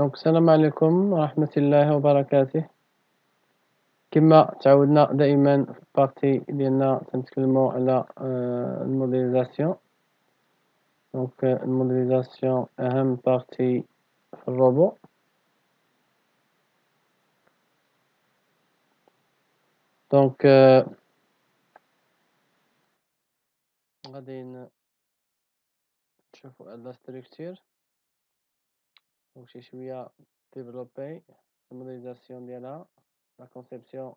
دونك السلام عليكم ورحمة الله وبركاته. كما تعودنا دائما في البارتي ديالنا تنتكلمو على الموديليزاسيون. دونك الموديليزاسيون أهم بارتي في الروبو. دونك غادي نشوفو هاد لا ستركتور دونك شي شوية ديفلوبي الموديليزاسيون ديالها لا كونسيبسيون.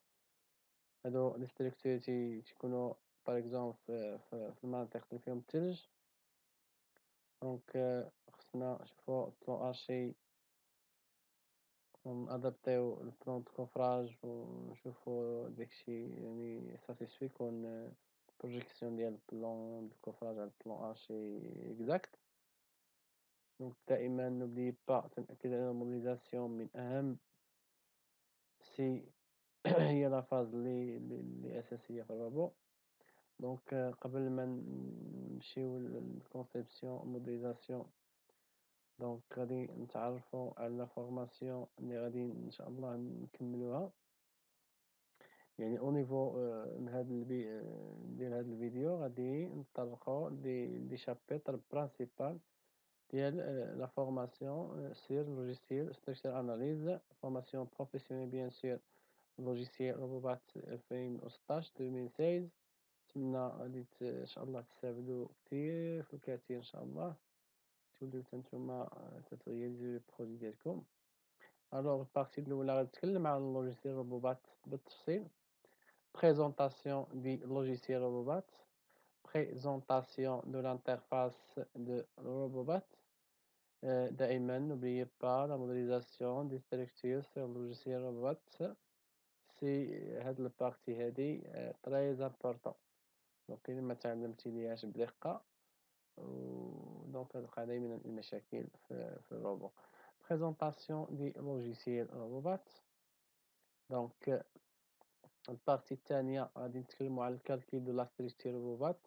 هادو لي ستركتور تيكونو باغ اكزومبل في المناطق اللي فيهم الثلج. دونك خصنا نشوفو بلون ارشي ونادابتيو البلون دو كوفراج ونشوفو داكشي يعني ساتيسفي يكون بروجيكسيون ديال البلون دو كوفراج على البلون ارشي اكزاكت. دونك دائما نوبلي با تنأكد على الموديليزاسيون من أهم سي هي لا فاز اللي أساسية في الروبو. دونك قبل ما نمشيو للكونسيبسيون موديليزاسيون دونك غادي نتعرفوا على لا فورماسيون اللي غادي ان شاء الله نكملوها. يعني او نيفو من هذا ديال هذا الفيديو غادي نطرقوا لي شابيتر برينسيبال ديال لا فورماسيون سير لوجيسيال ستراكشر اناليز فورماسيون بروفيسيونيل بيان سور لوجيسيال روبوبات 2016 2016. تمنى غادي ان شاء الله تستافدوا كثير في الكثير ان شاء الله توليو نتوما تترياليزيو لي بروجي ديالكم. الوغ البارتي الاولى غتكلم على اللوجيسيال روبوبات بالتفصيل. بريزونطاسيون دي لوجيسيال روبوبات، بريزونطاسيون دو l'interface de روبوبات. دائما n'oubliez pas la modélisation des structures sur logiciel روبوبات. سي هاد البارتي هادي تري امبورطون. دونك إلا ما تعلمتينيهاش بدقة دونك تلقى دائما المشاكل في الروبو. بريزونطاسيون دي لوجيسيال روبوبات. دونك البارتي الثانية غادي نتكلموا على الكالكول دو لا ستركتور روبوبات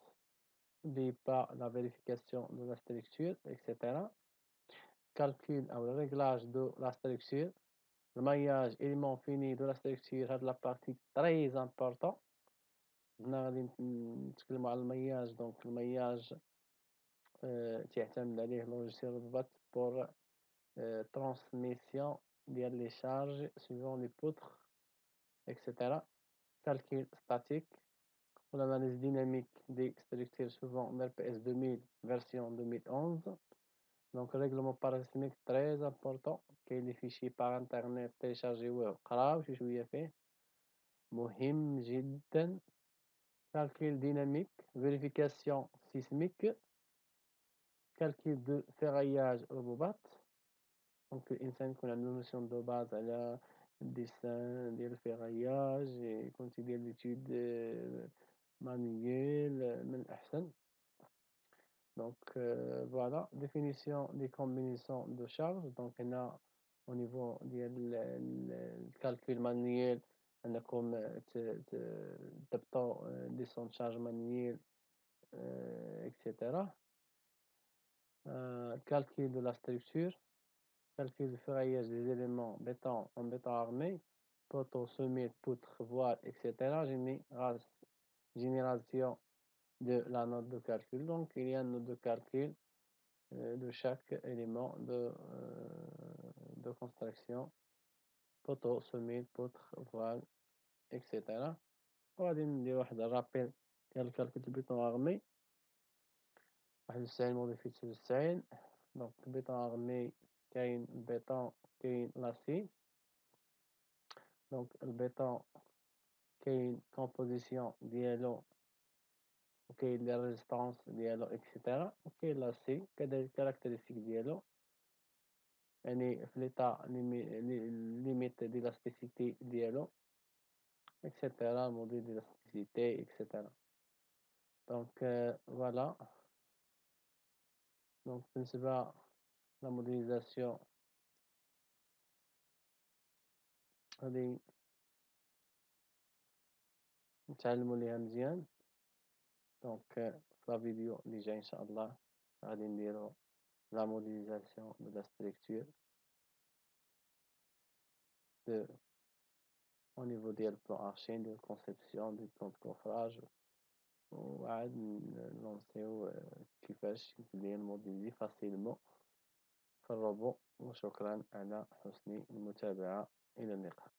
دي با لا فيريفيكاسيون دو لا ستركتور اكسيتيرا. كالكول او ريغلاج دو لا ستركتور الماياج إليمون فيني دو لا ستركتور. هاد لا بارتي تري امبورطون. هنا غادي نتكلموا على الماياج. دونك الماياج تعتمد عليه لوجيسيال روبوبات بور transmission ديال لي شارج suivant les poutres etc. calcul statique ou l'analyse dynamique des structures souvent en RPS 2000 version 2011. Donc règlement parasymétrique très important كاين لي فيشي par internet téléchargيوه وقراو شي شويه فيه مهم جدا. calcul dynamique vérification sismique calcul de ferraillage روبوبات. دونك الانسان يكون عنده نوسيون دو باز على الديسان ديال الفيغاياج يكون تيدير ليتود مانييل من الاحسن. دونك فوالا ديفينيسيون دي كومبينيسيون دو شارج. دونك هنا او نيفو ديال الكالكول مانييل انكم تضبطوا دي سون شارج مانييل اكسيتيرا. calcul de la structure, calcul du ferraillage des éléments béton en béton armé, poteaux, sommiers, poutres, voiles, etc. Génération de la note de calcul. Donc, il y a une note de calcul de chaque élément de construction, poteaux, sommiers, poutres, voiles, etc. وغادي ندير واحد الرابيل ديال الكالكول ديال البيتون ارمي 91 موديفي 99. دونك البيتون ارمي كاين البيتون كاين لاسي. دونك البيتون كاين كومبوزيسيون ديالو وكاين لي ريزيستانس ديالو اكسيتيرا وكاين لاسي كذلك كاركتيرستيك ديالو يعني في ليطا ليميت دي لاستيسيتي ديالو اكسيتيرا موديل دي لاستيسيتي اكسيتيرا. دونك فوالا. دونك بالنسبة لا موديليزاسيون غادي نتعلموا ليها مزيان. دونك في لا فيديو اللي جاي ان شاء الله غادي نديرو لا موديليزاسيون دو لا ستركتور au niveau ديال البلان ارشي ندير الكونسيبسيون دي بلان دو كوفراج وعاد نلونسيو كيفاش يمكن ليا نموديليزي فاسيلمون في الروبو. وشكرا على حسن المتابعة، إلى اللقاء.